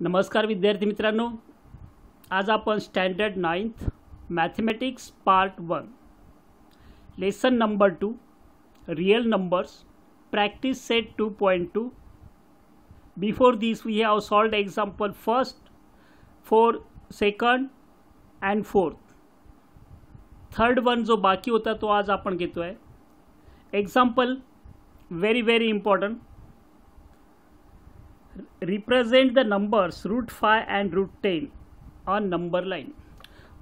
नमस्कार विद्यार्थी मित्रांनो, आज आपण standard 9th mathematics part 1 lesson number 2 real numbers practice set 2.2. Before this we have solved example first, for second and fourth. Third one जो बाकी होता तो आज आपण घेतोय. Example very important. Represent the numbers root 5 and root 10 on number line.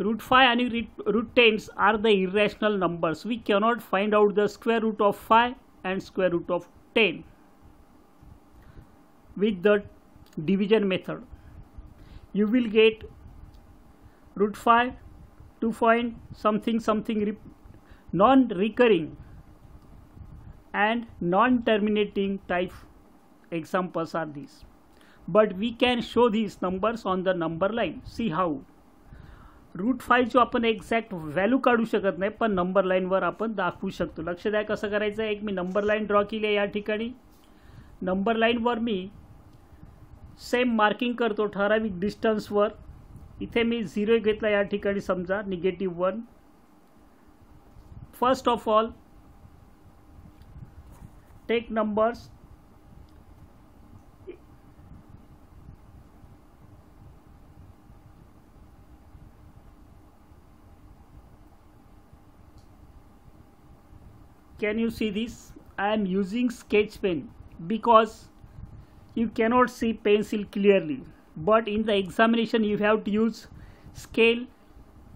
Root 5 and root 10 are the irrational numbers. We cannot find out the square root of 5 and square root of 10 with the division method. You will get root 5 2 point something non-recurring and non-terminating type examples are these, but we can show these numbers on the number line. See how. Root 5 जो आपण exact value काढू शकत नाही, पण number लाईनवर आपण दाखवू शकतो. लक्ष द्या कसं करायचं आहे. एक मी नंबर लाईन ड्रॉ केली आहे. या ठिकाणी नंबर लाईनवर मी सेम मार्किंग करतो ठराविक डिस्टन्सवर. इथे मी 0 घेतला. या ठिकाणी समजा -1. First of all take numbers Can you see this? I am using sketch pen because you cannot see pencil clearly, but in the examination you have to use scale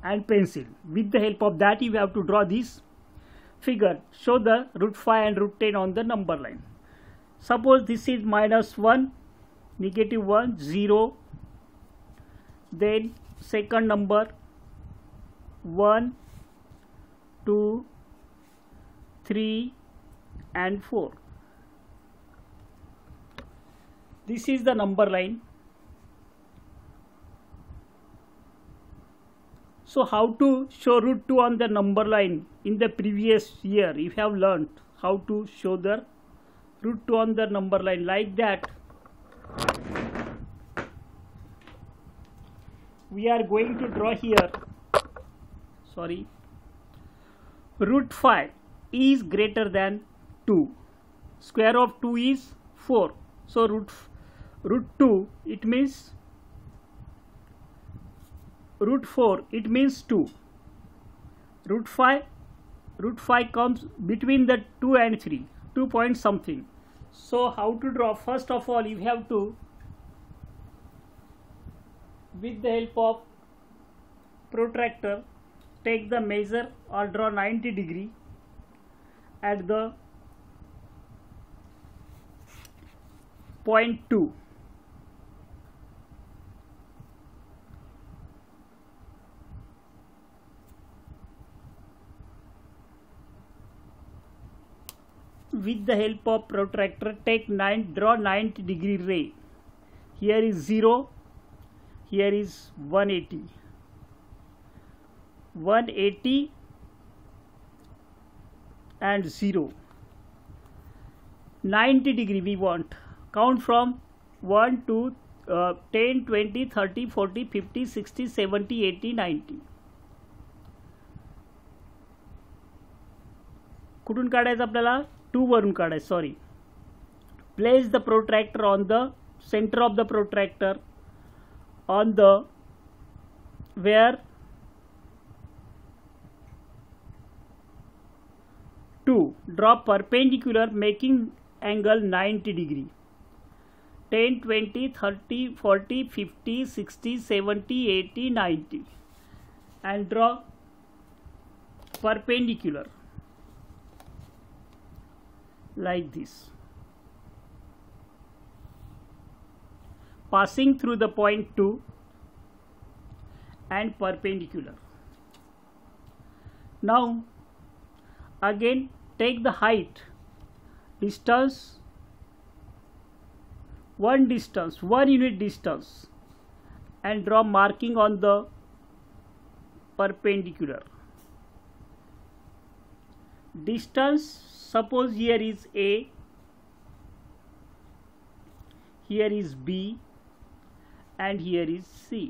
and pencil. With the help of that you have to draw this figure. Show the root 5 and root 10 on the number line. Suppose this is -1, -1, 0, then second number 1, 2, 3 and 4. This is the number line. So how to show root 2 on the number line? In the previous year you have learned how to show the root 2 on the number line like that. We are going to draw here, root 5 is greater than 2. Square of 2 is 4. So root 2 it means root 4 it means 2. Root 5 comes between the 2 and 3, 2 point something. So how to draw? First of all you have to, with the help of protractor, take the measure or draw 90 degree at the point 2. With the help of protractor draw 90 degree ray. Here is 0, here is 180 and 0. 90 degree we want. Count from 1 to 10, 20, 30, 40, 50, 60, 70, 80, 90. कुठून काढायचं आपल्याला? 2 वरून काढायचं. Sorry. Place the protractor on the center of the protractor on the where 2. Draw perpendicular making angle 90 degree. 10, 20, 30, 40, 50, 60, 70, 80, 90 and draw perpendicular like this, passing through the point 2 and perpendicular. Now again take the height, distance, 1 unit distance and draw marking on the perpendicular. Distance, suppose here is A, here is B and here is C.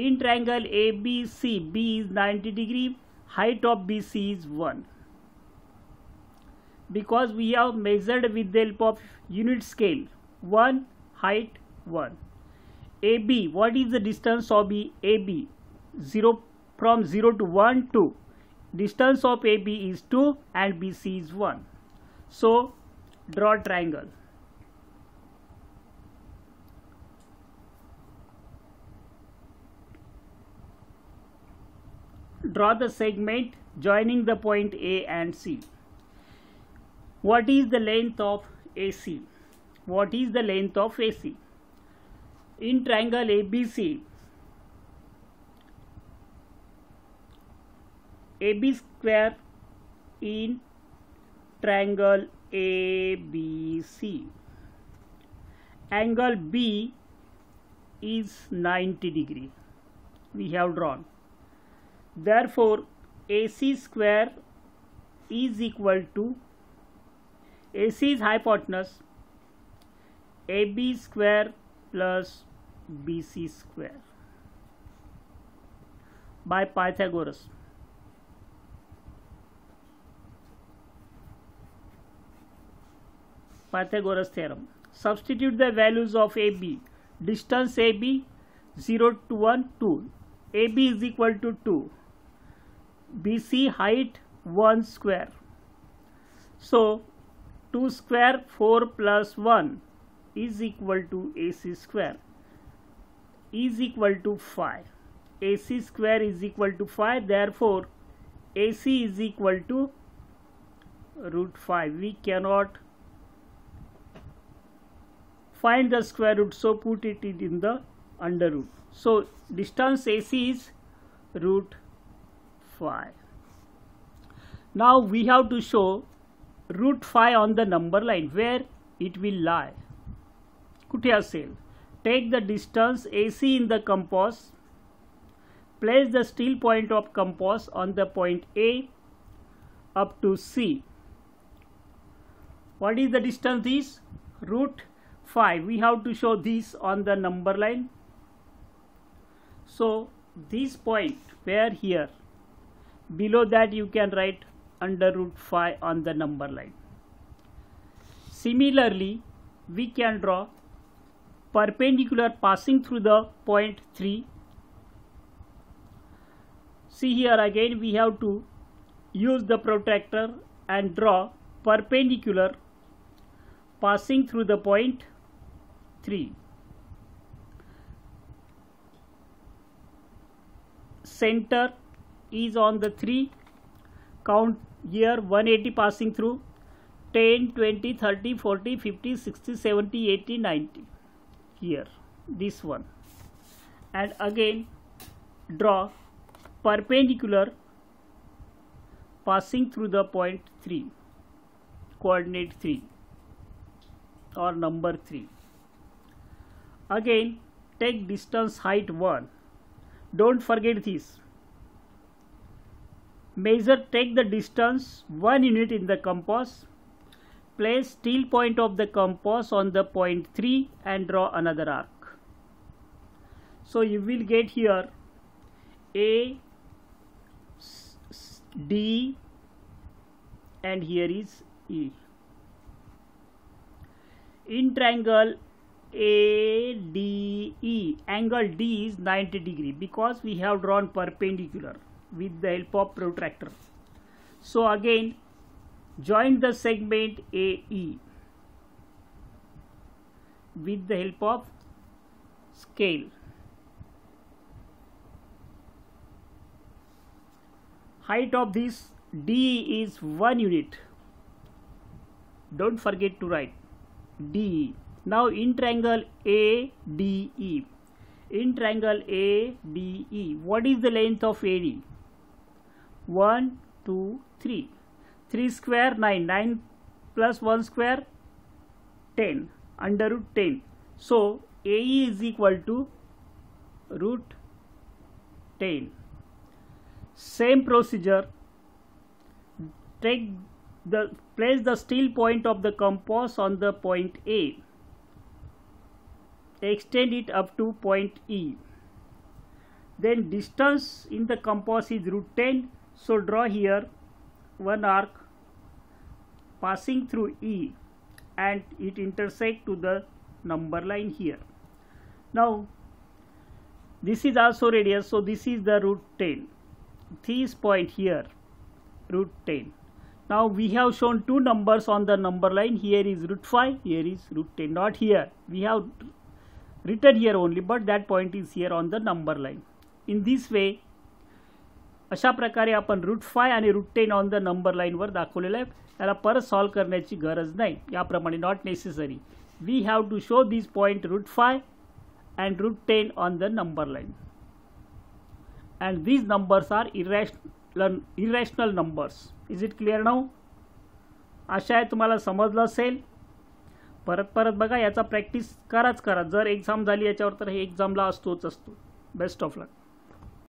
In triangle ABC, B is 90 degree, height of BC is 1. Because we have measured with the help of unit scale, 1, height 1. AB, what is the distance of AB? 0 from 0 to 1, 2. Distance of AB is 2 and BC is 1. So, draw triangle. Draw the segment joining the point A and C. What is the length of AC? What is the length of AC? In triangle ABC, AB square in triangle ABC. Angle B is 90 degree. We have drawn. Therefore, AC square is equal to, AC is hypotenuse, AB square plus BC square by Pythagoras. Pythagoras theorem. Substitute the values of AB. Distance AB 0 to 1, 2. AB is equal to 2. BC height 1 square. So 2 square 4 plus 1 is equal to AC square is equal to 5. AC square is equal to 5. Therefore, AC is equal to root 5. We cannot find the square root, so put it in the under root. So, distance AC is root 5. Now, we have to show root 5 on the number line, where it will lie. कुठे असेल? Take the distance AC in the compass. Place the steel point of compass on the point A up to C. What is the distance? This root 5. We have to show this on the number line. So this point, where here, below that you can write under root 5 on the number line. Similarly, we can draw perpendicular passing through the point 3. See here again, we have to use the protractor and draw perpendicular passing through the point 3. Center is on the 3. Count here 180 passing through, 10, 20, 30, 40, 50, 60, 70, 80, 90. Here, this one. And again draw perpendicular passing through the point 3, coordinate 3 or number 3. Again take distance height 1. Don't forget this. Measure, take the distance 1 unit in the compass. Place steel point of the compass on the point 3 and draw another arc. So you will get here A, D and here is E. In triangle ADE, angle D is 90 degree because we have drawn perpendicular with the help of protractor. So again join the segment AE with the help of scale. Height of this DE is 1 unit. Don't forget to write DE. Now in triangle ADE, in triangle ADE, what is the length of AD? 1, 2, 3. 3 square 9, 9 plus 1 square 10, under root 10. So AE is equal to root 10. Same procedure. Place the steel point of the compass on the point A. extend it up to point E. Then distance in the compass is root 10. So draw here one arc passing through E and it intersect to the number line here. Now this is also radius, so this is the root 10. This point here, root 10. Now we have shown two numbers on the number line. Here is root 5, here is root 10. Not here. We have written here only, but that point is here on the number line. In this way, अशा प्रकारे आपण root 5 आणि root 10 on the number लाईनवर दाखवलेलं आहे. याला परत solve करण्याची गरज नाही. याप्रमाणे not necessary. We have to show this point root 5 and root 10 on the number line, and these numbers are irrational numbers. Is it clear now? आशा आहे तुम्हाला समजलं असेल. परत बघा, याचा प्रॅक्टिस करा. जर एक्झाम झाली याच्यावर तर हे एक्झामला असतोच असतो. Best of luck.